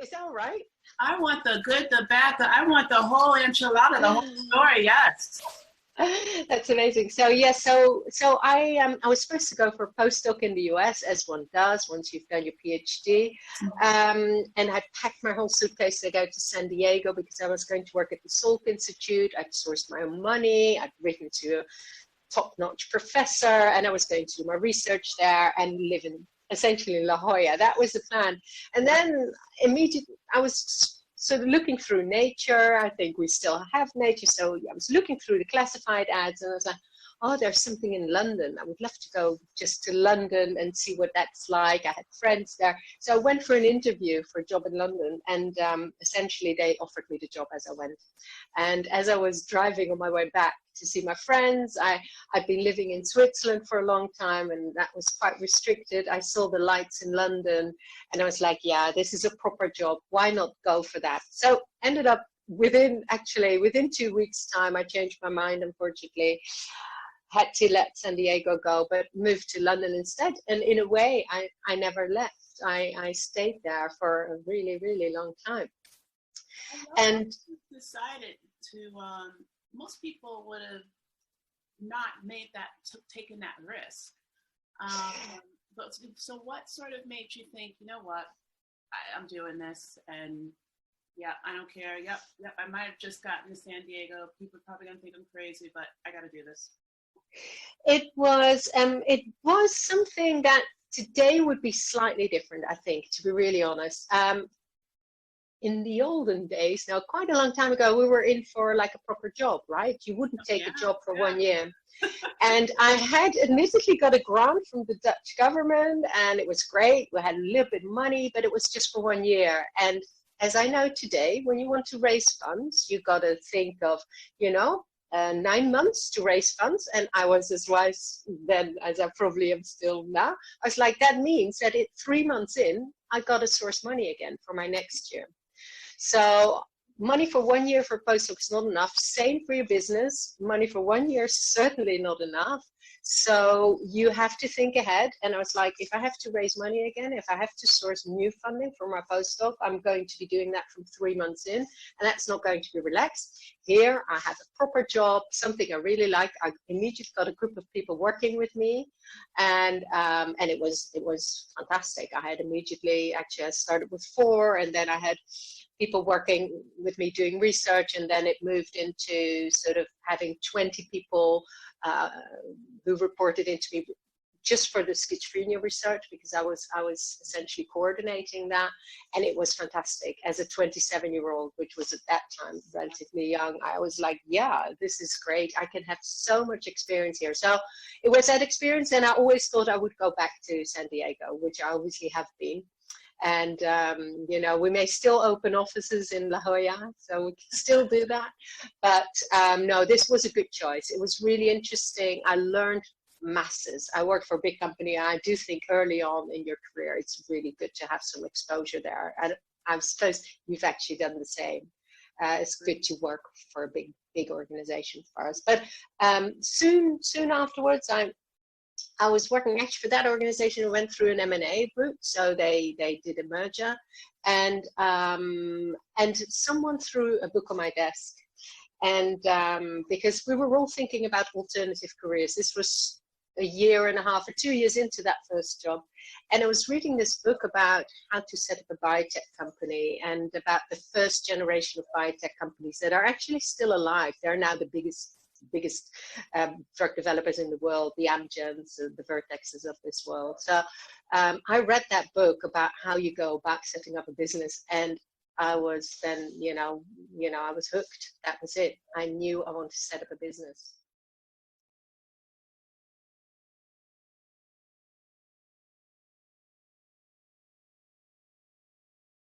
Is that all right? I want the good, the bad, I want the whole enchilada, the whole story. Yes. That's amazing. So yeah, so I was supposed to go for a postdoc in the US, as one does once you've done your PhD. And I packed my whole suitcase to go to San Diego because I was going to work at the Salk Institute. I'd sourced my own money. I'd written to a top-notch professor, and I was going to do my research there and live in essentially La Jolla. That was the plan. And then immediately I was sort of looking through Nature. I think we still have Nature. So I was looking through the classified ads and I was like, oh, there's something in London. I would love to go just to London and see what that's like. I had friends there. So I went for an interview for a job in London, and essentially they offered me the job as I went. And as I was driving on my way back to see my friends, I'd been living in Switzerland for a long time, and that was quite restricted. I saw the lights in London and I was like, yeah, this is a proper job. Why not go for that? So ended up within 2 weeks time, I changed my mind, unfortunately. Had to let San Diego go, but moved to London instead. And in a way, I never left. I stayed there for a really, really long time. And decided to, most people would have not made that, taken that risk. But so what sort of made you think, you know what, I'm doing this, and yeah, I don't care. Yep, I might have just gotten to San Diego. People are probably gonna think I'm crazy, but I got to do this. It was something that today would be slightly different, I think, to be really honest. In the olden days, now quite a long time ago, we were in for like a proper job, right? You wouldn't take a job for 1 year. And I had admittedly got a grant from the Dutch government, and it was great. We had a little bit of money, but it was just for 1 year. And as I know today, when you want to raise funds, you got to think of, 9 months to raise funds. And I was as wise then as I probably am still now. I was like, that means that 3 months in, I got to source money again for my next year. So money for 1 year for postdoc is not enough. Same for your business. Money for 1 year is certainly not enough. So you have to think ahead. And I was like, if I have to raise money again, if I have to source new funding for my postdoc, I'm going to be doing that from 3 months in. And that's not going to be relaxed. Here, I have a proper job, something I really like. I immediately got a group of people working with me. And it was fantastic. I had immediately, actually, I started with 4, and then I had people working with me doing research, and then it moved into sort of having 20 people who reported into me just for the schizophrenia research, because I was essentially coordinating that, and it was fantastic. As a 27-year-old, which was at that time relatively young, I was like, yeah, this is great. I can have so much experience here. So it was that experience, and I always thought I would go back to San Diego, which I obviously have been. And, we may still open offices in La Jolla, so we can still do that. But no, this was a good choice. It was really interesting. I learned masses. I worked for a big company. I do think early on in your career, it's really good to have some exposure there. And I suppose you've actually done the same. It's good to work for a big organization for us. But soon afterwards, I was working actually for that organization who went through an M&A route. So they did a merger, and someone threw a book on my desk. And because we were all thinking about alternative careers, this was a year and a half or 2 years into that first job. And I was reading this book about how to set up a biotech company, and about the first generation of biotech companies that are actually still alive. They're now the biggest drug developers in the world, the Amgens, the Vertexes of this world. So I read that book about how you go about setting up a business, and I was then, I was hooked. That was it. I knew I wanted to set up a business.